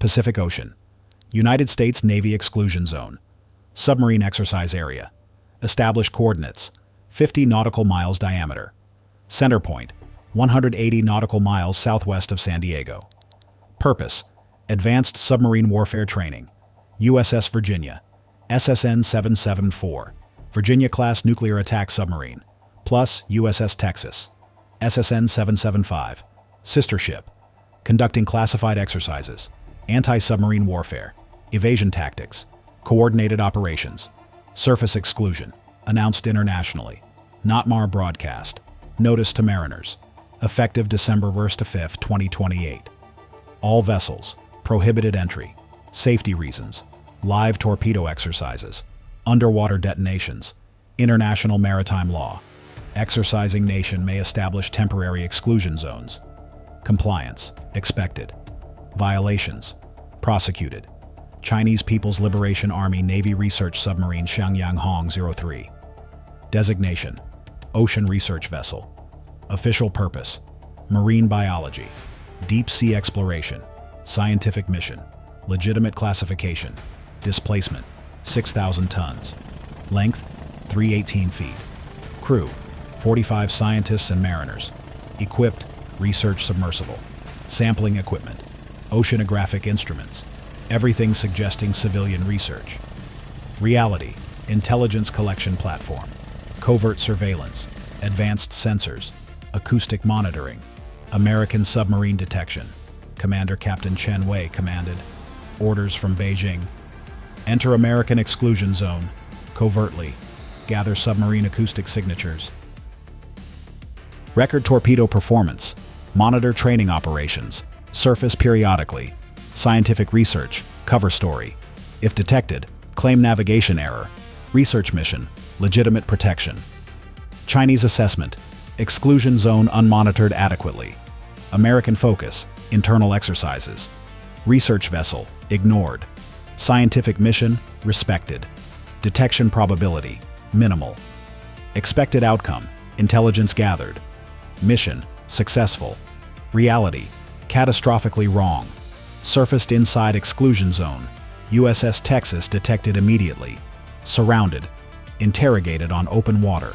Pacific Ocean. United States Navy Exclusion Zone. Submarine Exercise Area. Established coordinates, 50 nautical miles diameter. Center point, 180 nautical miles southwest of San Diego. Purpose, Advanced Submarine Warfare Training. USS Virginia, SSN 774, Virginia-class nuclear attack submarine, plus USS Texas, SSN 775, sister ship, conducting classified exercises, anti-submarine warfare, evasion tactics, coordinated operations, surface exclusion, announced internationally, NOTMAR broadcast, notice to mariners, effective December 1st to 5th, 2028. All vessels, prohibited entry, safety reasons, live torpedo exercises, underwater detonations, international maritime law. Exercising nation may establish temporary exclusion zones. Compliance, expected. Violations, prosecuted. Chinese People's Liberation Army Navy Research Submarine Xiangyang Hong 03. Designation, Ocean Research Vessel. Official purpose, marine biology, deep sea exploration, scientific mission, legitimate classification, displacement, 6,000 tons, length, 318 feet, crew, 45 scientists and mariners, equipped, research submersible, sampling equipment, oceanographic instruments, everything suggesting civilian research. Reality, intelligence collection platform, covert surveillance, advanced sensors, acoustic monitoring, American submarine detection. Commander Captain Chen Wei commanded. Orders from Beijing. Enter American exclusion zone. Covertly. Gather submarine acoustic signatures. Record torpedo performance. Monitor training operations. Surface periodically. Scientific research. Cover story. If detected, claim navigation error. Research mission. Legitimate protection. Chinese assessment. Exclusion zone unmonitored adequately. American focus. Internal exercises. Research vessel. Ignored. Scientific mission. Respected. Detection probability. Minimal. Expected outcome. Intelligence gathered. Mission. Successful. Reality. Catastrophically wrong. Surfaced inside exclusion zone. USS Texas detected immediately. Surrounded. Interrogated on open water.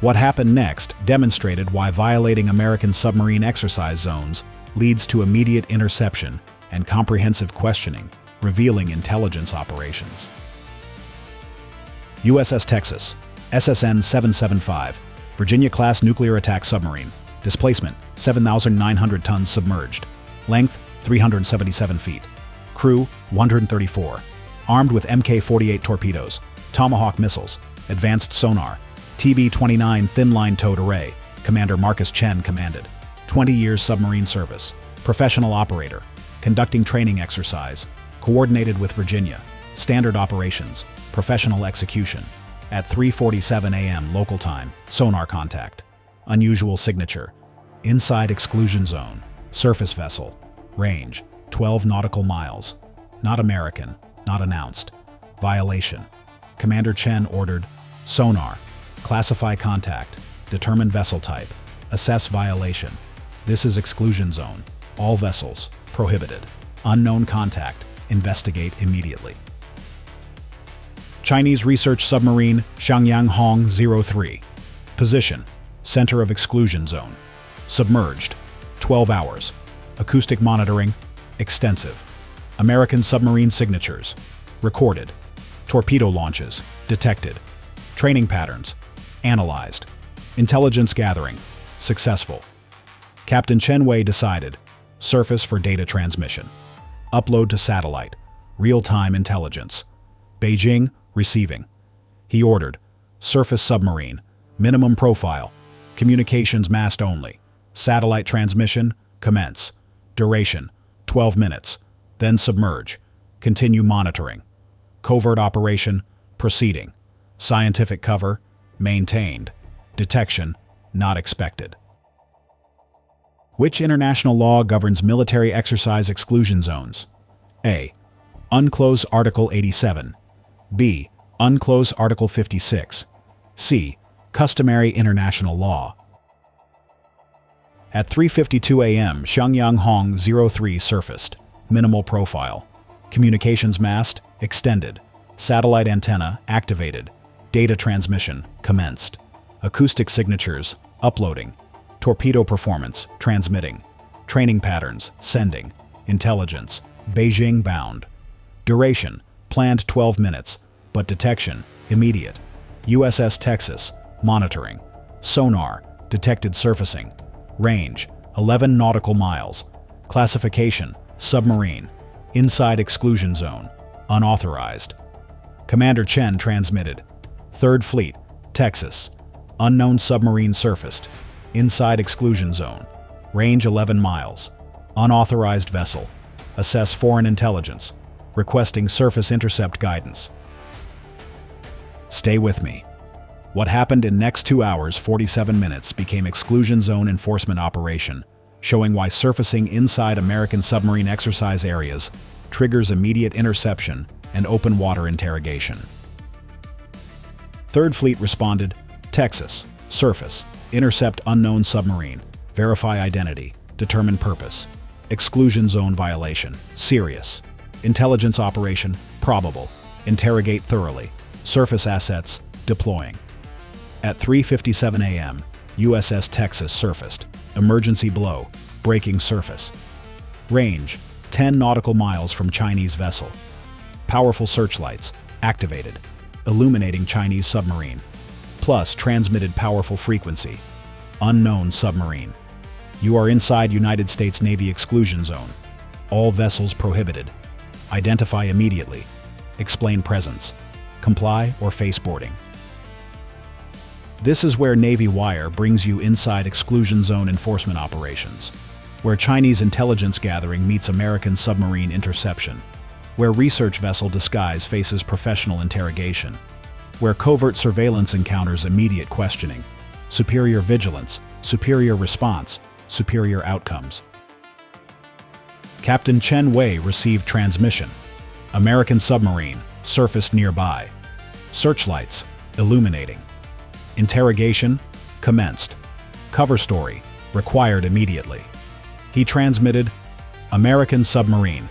What happened next demonstrated why violating American submarine exercise zones leads to immediate interception and comprehensive questioning, revealing intelligence operations. USS Texas, SSN 775, Virginia-class nuclear attack submarine, displacement 7,900 tons submerged, length 377 feet, crew 134, armed with Mk-48 torpedoes, Tomahawk missiles, advanced sonar, TB-29 thin-line towed array, Commander Marcus Chen commanded. 20 years submarine service, professional operator, conducting training exercise, coordinated with Virginia, standard operations, professional execution. At 3:47 a.m. local time, sonar contact. Unusual signature. Inside exclusion zone, surface vessel, range, 12 nautical miles. Not American, not announced. Violation. Commander Chen ordered, sonar, classify contact, determine vessel type, assess violation. This is exclusion zone. All vessels, prohibited. Unknown contact, investigate immediately. Chinese research submarine Xiangyang Hong 03. Position, center of exclusion zone. Submerged, 12 hours. Acoustic monitoring, extensive. American submarine signatures, recorded. Torpedo launches, detected. Training patterns, analyzed. Intelligence gathering, successful. Captain Chen Wei decided, surface for data transmission. Upload to satellite, real-time intelligence. Beijing, receiving. He ordered, surface submarine, minimum profile, communications mast only. Satellite transmission, commence. Duration, 12 minutes. Then submerge. Continue monitoring. Covert operation, proceeding. Scientific cover, maintained. Detection, not expected. Which international law governs military exercise exclusion zones? A. Unclose Article 87. B. Unclose Article 56. C. Customary international law. At 3:52 a.m., Xiangyang Hong 03 surfaced. minimal profile. Communications mast extended. Satellite antenna activated. Data transmission commenced. Acoustic signatures uploading. Torpedo performance transmitting. Training patterns sending. Intelligence Beijing bound. Duration planned 12 minutes, but detection immediate. USS Texas monitoring. Sonar detected surfacing. Range 11 nautical miles. Classification submarine. Inside exclusion zone unauthorized. Commander Chen transmitted. 3rd Fleet, Texas. Unknown submarine surfaced. Inside exclusion zone. Range 11 miles. Unauthorized vessel. Assess foreign intelligence. Requesting surface intercept guidance. Stay with me. What happened in next 2 hours 47 minutes became exclusion zone enforcement operation, showing why surfacing inside American submarine exercise areas triggers immediate interception and open water interrogation. 3rd Fleet responded, Texas, surface, intercept unknown submarine, verify identity, determine purpose. Exclusion zone violation, serious. Intelligence operation, probable. Interrogate thoroughly. Surface assets, deploying. At 3:57 a.m., USS Texas surfaced. Emergency blow, breaking surface. Range, 10 nautical miles from Chinese vessel. Powerful searchlights, activated, illuminating Chinese submarine. Plus transmitted powerful frequency. Unknown submarine. You are inside United States Navy exclusion zone. All vessels prohibited. Identify immediately. Explain presence. Comply or face boarding. This is where Navy Wire brings you inside exclusion zone enforcement operations, where Chinese intelligence gathering meets American submarine interception, where research vessel disguise faces professional interrogation, where covert surveillance encounters immediate questioning, superior vigilance, superior response, superior outcomes. Captain Chen Wei received transmission. American submarine surfaced nearby. Searchlights illuminating. Interrogation commenced. Cover story required immediately. He transmitted, American submarine.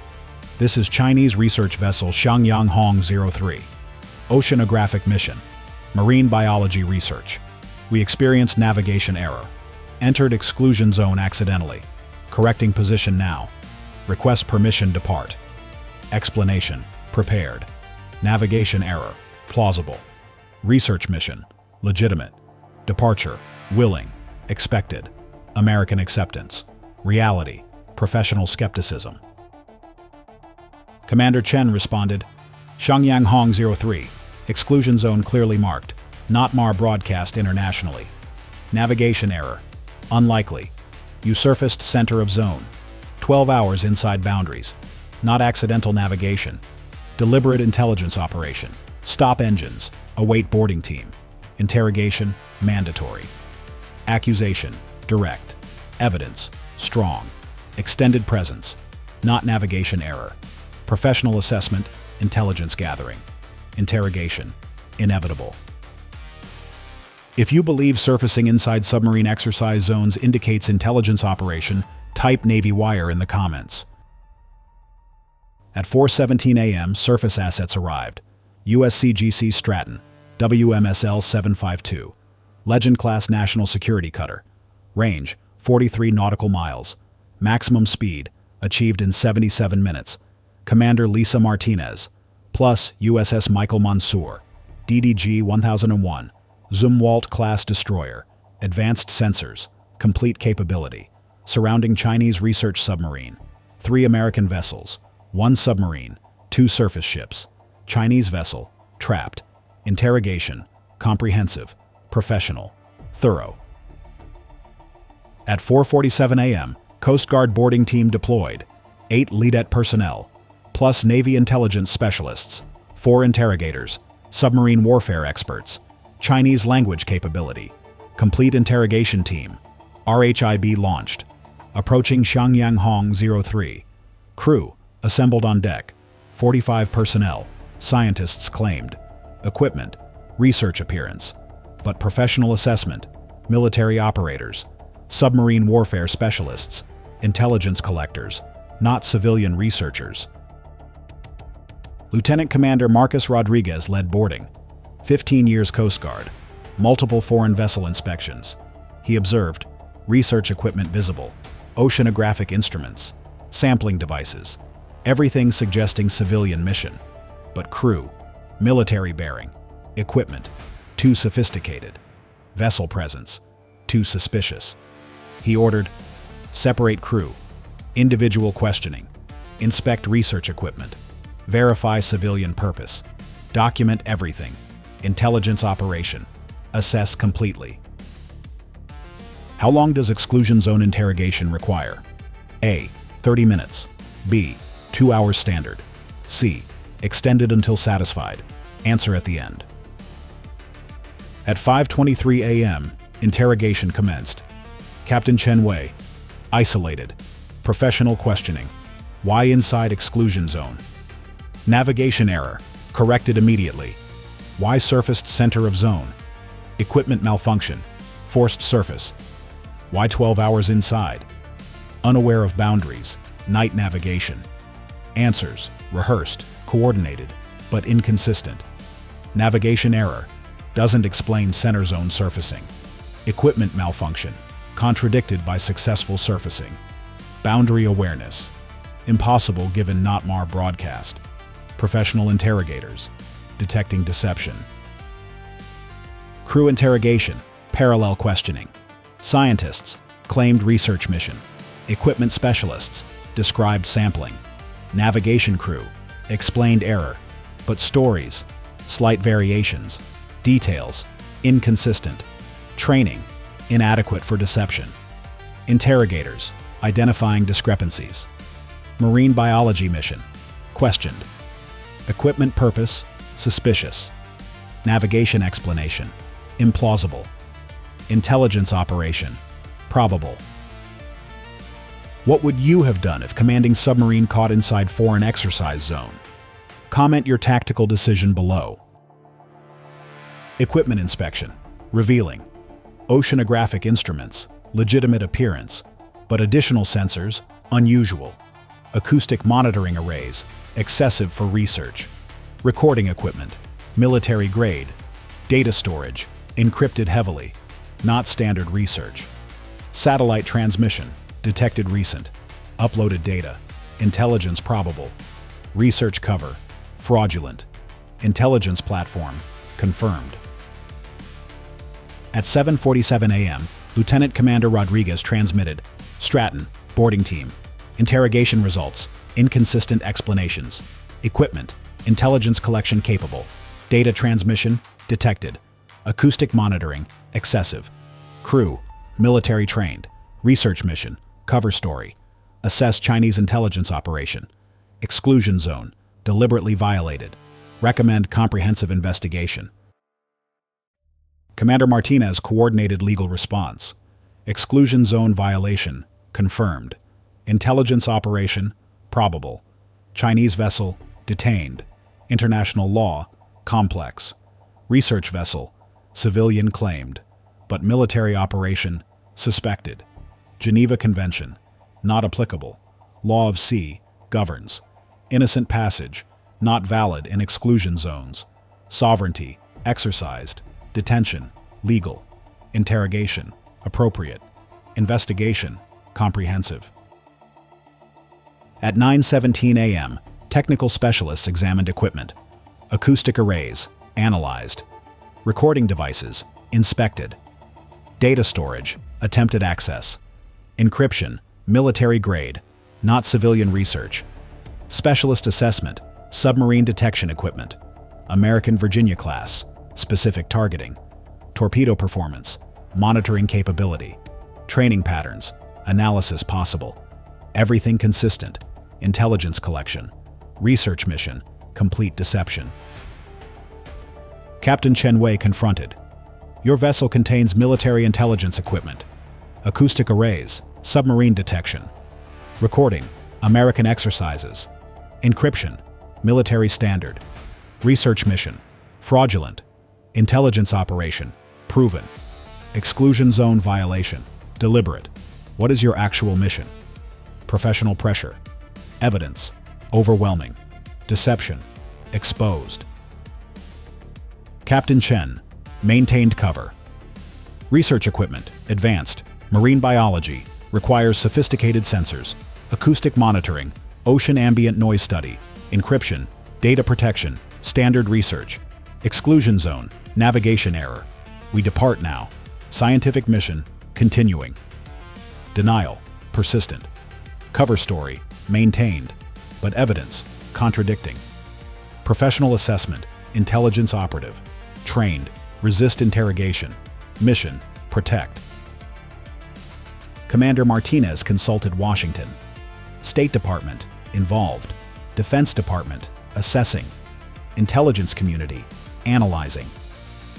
This is Chinese research vessel Xiangyang Hong 03. Oceanographic mission. Marine biology research. We experienced navigation error. Entered exclusion zone accidentally. Correcting position now. Request permission depart. Explanation prepared. Navigation error plausible. Research mission legitimate. Departure willing. Expected. American acceptance. Reality professional skepticism. Commander Chen responded, Xiangyang Hong 03. Exclusion zone clearly marked. Not MAR broadcast internationally. Navigation error. Unlikely. You surfaced center of zone. 12 hours inside boundaries. Not accidental navigation. Deliberate intelligence operation. Stop engines. Await boarding team. Interrogation mandatory. Accusation direct. Evidence strong. Extended presence. Not navigation error. Professional assessment intelligence gathering. Interrogation inevitable. If you believe surfacing inside submarine exercise zones indicates intelligence operation, type Navy Wire in the comments. At 4:17 a.m., surface assets arrived. USCGC Stratton, WMSL 752. Legend-class national security cutter. Range, 43 nautical miles. Maximum speed, achieved in 77 minutes. Commander Lisa Martinez. Plus USS Michael Mansour. DDG 1001. Zumwalt-class destroyer. Advanced sensors. Complete capability. Surrounding Chinese research submarine. 3 American vessels. 1 submarine. 2 surface ships. Chinese vessel. Trapped. Interrogation. Comprehensive. Professional. Thorough. At 4:47 a.m., Coast Guard boarding team deployed. 8 leadette personnel. Plus Navy intelligence specialists. 4 interrogators. Submarine warfare experts. Chinese language capability. Complete interrogation team. RHIB launched. Approaching Xiangyang Hong 03. Crew assembled on deck. 45 personnel. Scientists claimed. Equipment. Research appearance. But professional assessment. Military operators. Submarine warfare specialists. Intelligence collectors. not civilian researchers. Lieutenant Commander Marcus Rodriguez led boarding. 15 years Coast Guard. Multiple foreign vessel inspections. He observed research equipment visible, oceanographic instruments, sampling devices, everything suggesting civilian mission. But crew, military bearing, equipment, too sophisticated. Vessel presence, too suspicious. He ordered, separate crew, individual questioning, inspect research equipment, verify civilian purpose, document everything, intelligence operation, assess completely. How long does exclusion zone interrogation require? A. 30 minutes. B. 2 hours standard. C. Extended until satisfied. Answer at the end. At 5:23 a.m., interrogation commenced. Captain Chen Wei. Isolated. Professional questioning. Why inside exclusion zone? Navigation error. Corrected immediately. Why surfaced center of zone? Equipment malfunction. Forced surface. Why 12 hours inside? Unaware of boundaries. Night navigation. Answers. Rehearsed, coordinated, but inconsistent. Navigation error. Doesn't explain center zone surfacing. Equipment malfunction. Contradicted by successful surfacing. Boundary awareness. Impossible given NOTMAR broadcast. Professional interrogators. Detecting deception. Crew interrogation. Parallel questioning. Scientists. Claimed research mission. Equipment specialists. Described sampling. Navigation crew. Explained error. But stories. Slight variations. Details. Inconsistent. Training. Inadequate for deception. Interrogators. Identifying discrepancies. Marine biology mission. Questioned. Equipment purpose. Suspicious. Navigation explanation. Implausible. Intelligence operation. Probable. What would you have done if commanding submarine caught inside foreign exercise zone? Comment your tactical decision below. Equipment inspection. Revealing. Oceanographic instruments. Legitimate appearance. But additional sensors. Unusual. Acoustic monitoring arrays. Excessive for research. Recording equipment. Military grade. Data storage. Encrypted heavily. Not standard research. Satellite transmission. Detected recent. Uploaded data. Intelligence probable. Research cover. Fraudulent. Intelligence platform. Confirmed. At 7:47 a.m., Lieutenant Commander Rodriguez transmitted, Stratton, boarding team. Interrogation results. Inconsistent explanations. Equipment. Intelligence collection capable. Data transmission. Detected. Acoustic monitoring. Excessive. Crew. Military trained. Research mission. Cover story. Assess Chinese intelligence operation. Exclusion zone. Deliberately violated. Recommend comprehensive investigation. Commander Martinez coordinated legal response. Exclusion zone violation. Confirmed. Intelligence operation. Probable. Chinese vessel. Detained. International law. Complex. Research vessel. Civilian claimed. But military operation. Suspected. Geneva Convention. Not applicable. Law of sea. Governs. Innocent passage. Not valid in exclusion zones. Sovereignty. Exercised. Detention. Legal. Interrogation. Appropriate. Investigation. Comprehensive. At 9:17 a.m., technical specialists examined equipment. Acoustic arrays. Analyzed. Recording devices. Inspected. Data storage. Attempted access. Encryption. Military grade. Not civilian research. Specialist assessment. Submarine detection equipment. American Virginia class. Specific targeting. Torpedo performance. Monitoring capability. Training patterns. Analysis possible. Everything consistent. Intelligence collection. Research mission. Complete deception. Captain Chen Wei confronted. Your vessel contains military intelligence equipment. Acoustic arrays. Submarine detection. Recording. American exercises. Encryption. Military standard. Research mission. Fraudulent. Intelligence operation. Proven. Exclusion zone violation. Deliberate. What is your actual mission? Professional pressure. Evidence, overwhelming. Deception, exposed. Captain Chen, maintained cover. Research equipment, advanced. Marine biology, requires sophisticated sensors. Acoustic monitoring, ocean ambient noise study. Encryption, data protection, standard research. Exclusion zone, navigation error. We depart now. Scientific mission, continuing. Denial, persistent. Cover story, maintained, but evidence, contradicting. Professional assessment, intelligence operative. Trained, resist interrogation. Mission, protect. Commander Martinez consulted Washington. State Department, involved. Defense Department, assessing. Intelligence community, analyzing.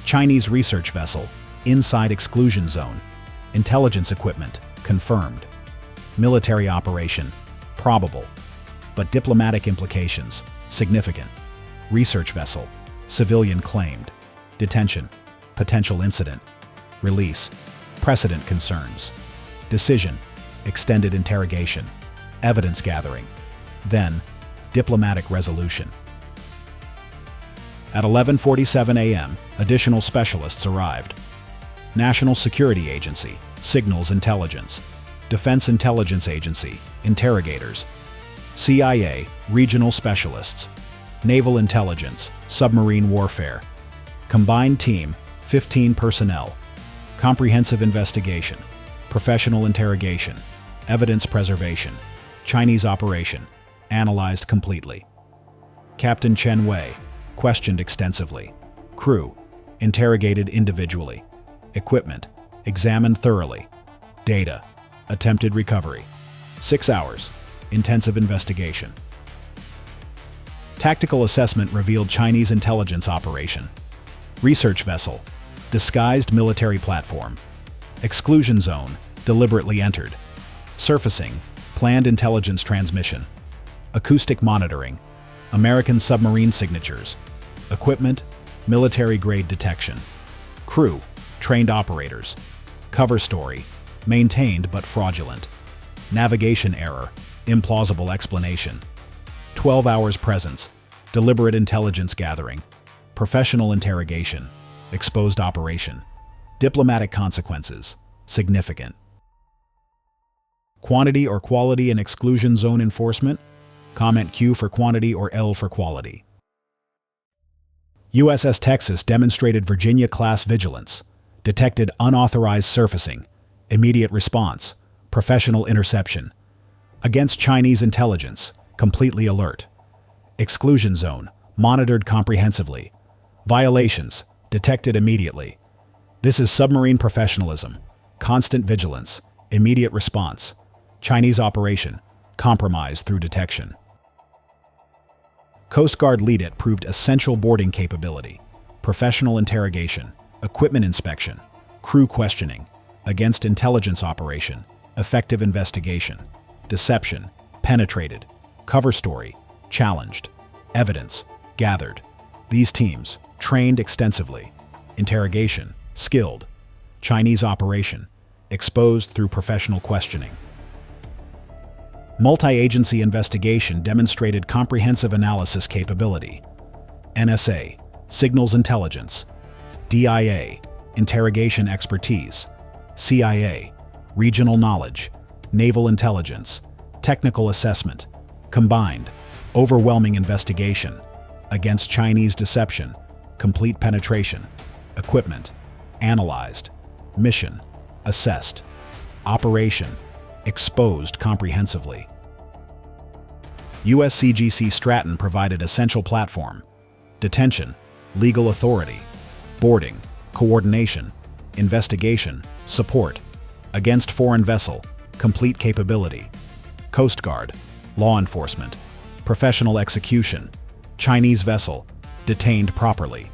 Chinese research vessel, inside exclusion zone. Intelligence equipment, confirmed. Military operation, probable. But diplomatic implications, significant. Research vessel, civilian claimed. Detention, potential incident. Release, precedent concerns. Decision, extended interrogation. Evidence gathering. Then, diplomatic resolution. At 11:47 a.m., additional specialists arrived. National Security Agency, Signals Intelligence. Defense Intelligence Agency, Interrogators. CIA, Regional Specialists. Naval Intelligence, Submarine Warfare. Combined team, 15 personnel. Comprehensive investigation. Professional interrogation. Evidence preservation. Chinese operation. Analyzed completely. Captain Chen Wei, questioned extensively. Crew, interrogated individually. Equipment, examined thoroughly. Data, attempted recovery. 6 hours, intensive investigation. Tactical assessment revealed Chinese intelligence operation. Research vessel, disguised military platform. Exclusion zone, deliberately entered. Surfacing, planned intelligence transmission. Acoustic monitoring, American submarine signatures. Equipment, military-grade detection. Crew, trained operators. Cover story, maintained but fraudulent. Navigation error, implausible explanation. 12 hours presence, deliberate intelligence gathering. Professional interrogation, exposed operation. Diplomatic consequences, significant. Quantity or quality in exclusion zone enforcement? Comment Q for quantity or L for quality. USS Texas demonstrated Virginia-class vigilance, detected unauthorized surfacing, immediate response, professional interception. Against Chinese intelligence, completely alert. Exclusion zone, monitored comprehensively. Violations, detected immediately. This is submarine professionalism, constant vigilance, immediate response. Chinese operation, compromised through detection. Coast Guard lead-it proved essential boarding capability, professional interrogation, equipment inspection, crew questioning, against intelligence operation, effective investigation, deception, penetrated, cover story, challenged, evidence, gathered. These teams, trained extensively, interrogation, skilled, Chinese operation, exposed through professional questioning. Multi-agency investigation demonstrated comprehensive analysis capability. NSA, signals intelligence. DIA, interrogation expertise. CIA, regional knowledge. Naval intelligence, technical assessment. Combined, overwhelming investigation. Against Chinese deception, complete penetration. Equipment, analyzed. Mission, assessed. Operation, exposed comprehensively. USCGC Stratton provided essential platform, detention, legal authority, boarding, coordination, investigation, support, against foreign vessel, complete capability, Coast Guard, law enforcement, professional execution, Chinese vessel, detained properly,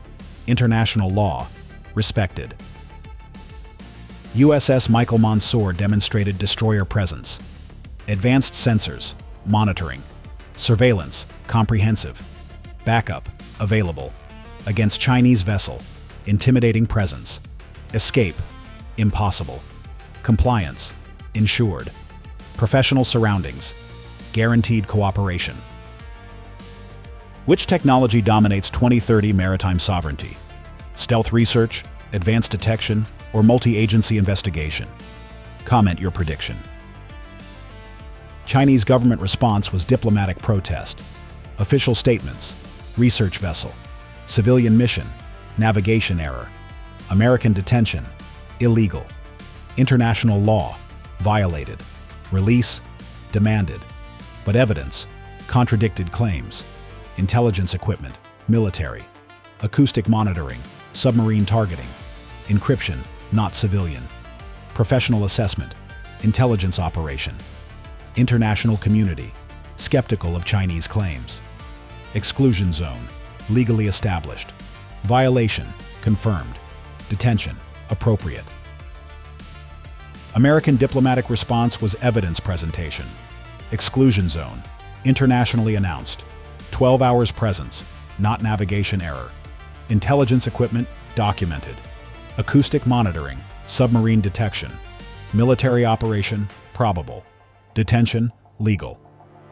international law, respected. USS Michael Mansour demonstrated destroyer presence, advanced sensors, monitoring, surveillance, comprehensive, backup, available, against Chinese vessel, intimidating presence, escape, impossible, compliance, ensured, professional surroundings, guaranteed cooperation. Which technology dominates 2030 maritime sovereignty? Stealth research, advanced detection, or multi-agency investigation? Comment your prediction. Chinese government response was diplomatic protest, official statements, research vessel, civilian mission, navigation error, American detention, illegal, international law, violated, release, demanded, but evidence, contradicted claims, intelligence equipment, military, acoustic monitoring, submarine targeting, encryption, not civilian, professional assessment, intelligence operation, international community, skeptical of Chinese claims, exclusion zone, legally established, violation, confirmed, detention, appropriate. American diplomatic response was evidence presentation, exclusion zone, internationally announced, 12 hours presence, not navigation error, intelligence equipment, documented, acoustic monitoring, submarine detection, military operation, probable, detention, legal,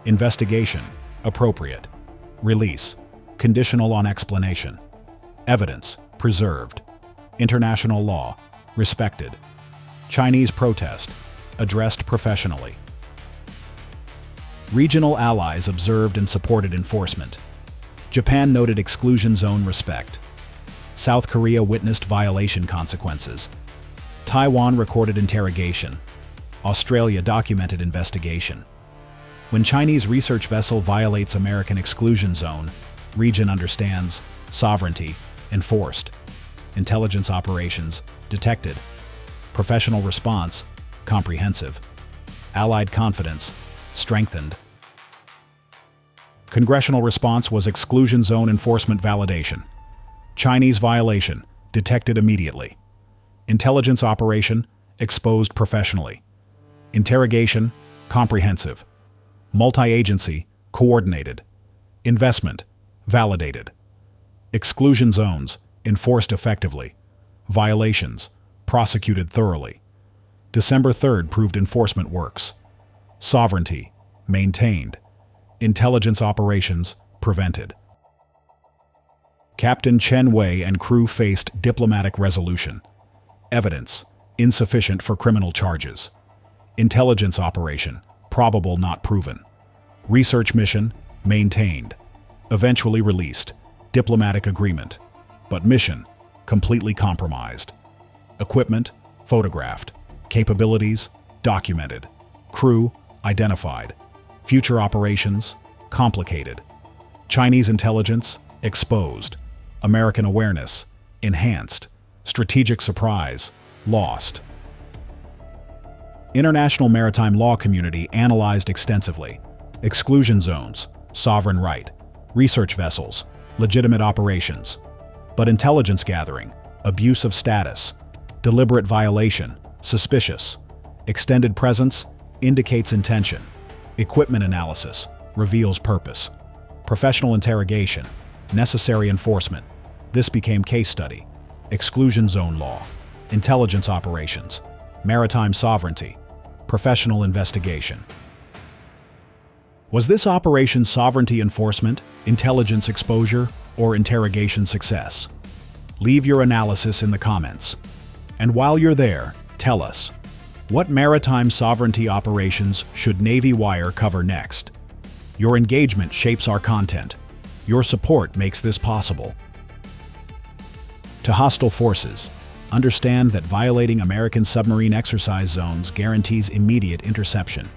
investigation, appropriate, release, conditional on explanation, evidence, preserved, international law, respected, Chinese protest, addressed professionally. Regional allies observed and supported enforcement. Japan noted exclusion zone respect. South Korea witnessed violation consequences. Taiwan recorded interrogation. Australia documented investigation. When Chinese research vessel violates American exclusion zone, region understands, sovereignty, enforced. Intelligence operations, detected. Professional response, comprehensive. Allied confidence, strengthened. Congressional response was exclusion zone enforcement validation. Chinese violation, detected immediately. Intelligence operation, exposed professionally. Interrogation, comprehensive. Multi-agency, coordinated. Investment, validated. Exclusion zones, enforced effectively. Violations, prosecuted thoroughly. December 3rd proved enforcement works. Sovereignty, maintained. Intelligence operations, prevented. Captain Chen Wei and crew faced diplomatic resolution. Evidence, insufficient for criminal charges. Intelligence operation, probable not proven. Research mission, maintained. Eventually released, diplomatic agreement. But mission, completely compromised. Equipment, photographed. Capabilities, documented. Crew, identified. Future operations, complicated. Chinese intelligence, exposed. American awareness, enhanced. Strategic surprise, lost. International maritime law community analyzed extensively. Exclusion zones, sovereign right. Research vessels, legitimate operations. But intelligence gathering, abuse of status. Deliberate violation, suspicious. Extended presence, indicates intention. Equipment analysis, reveals purpose. Professional interrogation, necessary enforcement. This became case study. Exclusion zone law, intelligence operations, maritime sovereignty, professional investigation. Was this operation sovereignty enforcement, intelligence exposure, or interrogation success? Leave your analysis in the comments. And while you're there, tell us, what maritime sovereignty operations should Navy Wire cover next? Your engagement shapes our content. Your support makes this possible. To hostile forces, understand that violating American submarine exercise zones guarantees immediate interception.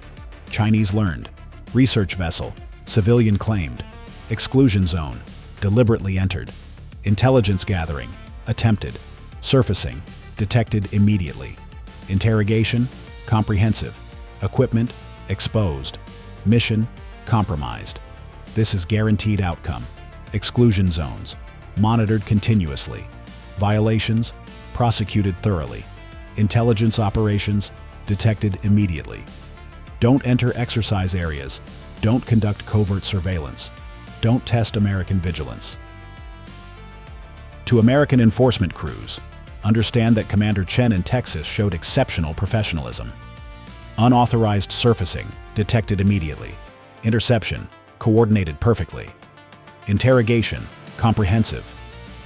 Chinese learned. Research vessel, civilian claimed. Exclusion zone, deliberately entered. Intelligence gathering, attempted. Surfacing, detected immediately. Interrogation, comprehensive. Equipment, exposed. Mission, compromised. This is guaranteed outcome. Exclusion zones, monitored continuously. Violations, prosecuted thoroughly. Intelligence operations, detected immediately. Don't enter exercise areas. Don't conduct covert surveillance. Don't test American vigilance. To American enforcement crews, understand that Commander Chen in Texas showed exceptional professionalism. Unauthorized surfacing, detected immediately. Interception, coordinated perfectly. Interrogation, comprehensive.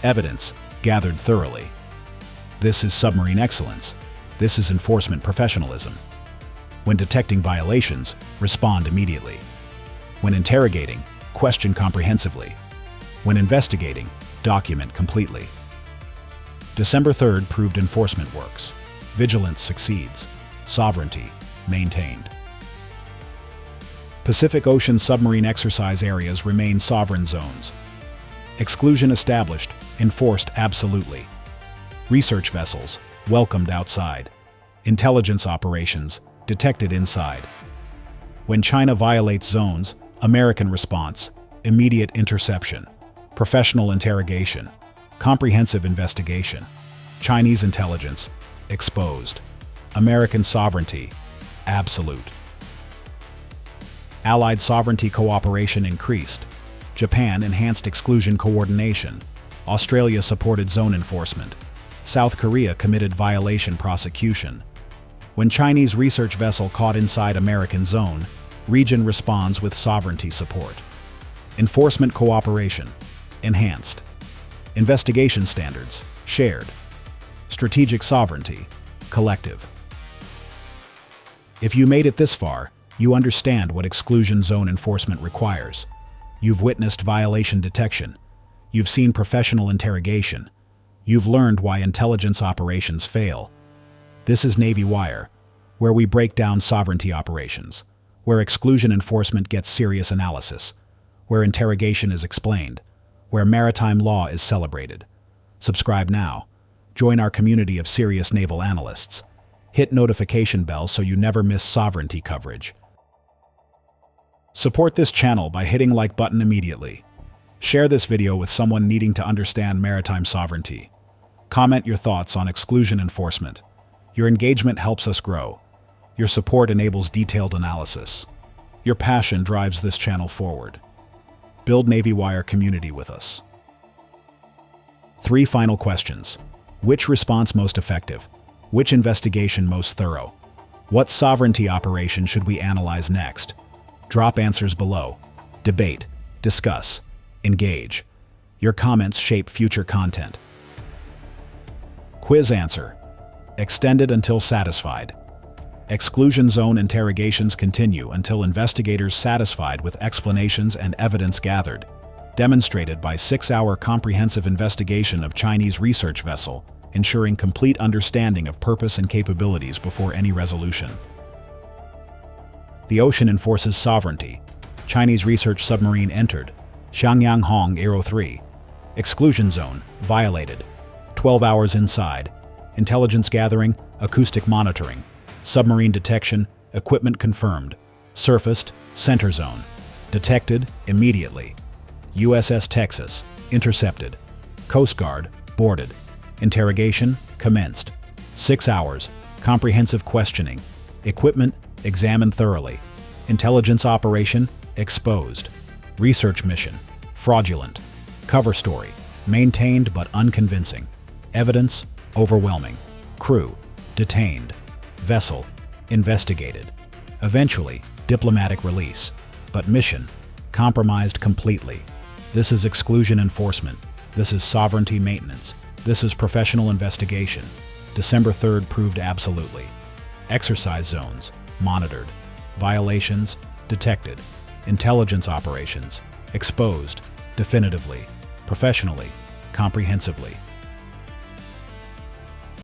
Evidence, gathered thoroughly. This is submarine excellence. This is enforcement professionalism. When detecting violations, respond immediately. When interrogating, question comprehensively. When investigating, document completely. December 3rd proved enforcement works. Vigilance succeeds. Sovereignty maintained. Pacific Ocean submarine exercise areas remain sovereign zones. Exclusion established, enforced absolutely. Research vessels welcomed outside. Intelligence operations detected inside. When China violates zones, American response, immediate interception, professional interrogation, comprehensive investigation. Chinese intelligence exposed. American sovereignty absolute. Allied sovereignty cooperation increased. Japan enhanced exclusion coordination. Australia supported zone enforcement. South Korea committed violation prosecution. When Chinese research vessel caught inside American zone, region responds with sovereignty support. Enforcement cooperation enhanced. Investigation standards shared. Strategic sovereignty collective. If you made it this far, you understand what exclusion zone enforcement requires. You've witnessed violation detection. You've seen professional interrogation. You've learned why intelligence operations fail. This is Navy Wire, where we break down sovereignty operations, where exclusion enforcement gets serious analysis, where interrogation is explained, where maritime law is celebrated. Subscribe now. Join our community of serious naval analysts. Hit notification bell so you never miss sovereignty coverage. Support this channel by hitting like button immediately. Share this video with someone needing to understand maritime sovereignty. Comment your thoughts on exclusion enforcement. Your engagement helps us grow. Your support enables detailed analysis. Your passion drives this channel forward. Build Navy Wire community with us. 3 final questions. Which response most effective? Which investigation most thorough? What sovereignty operation should we analyze next? Drop answers below. Debate, discuss, engage. Your comments shape future content. Quiz answer. Extended until satisfied. Exclusion zone interrogations continue until investigators satisfied with explanations and evidence gathered, demonstrated by 6-hour comprehensive investigation of Chinese research vessel, ensuring complete understanding of purpose and capabilities before any resolution. The ocean enforces sovereignty. Chinese research submarine entered. Xiangyang Hong Aero 3. Exclusion zone violated. 12 hours inside. Intelligence gathering, acoustic monitoring. Submarine detection, equipment confirmed. Surfaced, center zone. Detected immediately. USS Texas, intercepted. Coast Guard, boarded. Interrogation, commenced. 6 hours, comprehensive questioning. Equipment, examined thoroughly. Intelligence operation, exposed. Research mission, fraudulent. Cover story, maintained but unconvincing. Evidence, overwhelming. Crew, detained. Vessel, investigated. Eventually, diplomatic release. But mission, compromised completely. This is exclusion enforcement. This is sovereignty maintenance. This is professional investigation. December 3rd proved absolutely. Exercise zones, monitored. Violations, detected. Intelligence operations, exposed, definitively, professionally, comprehensively.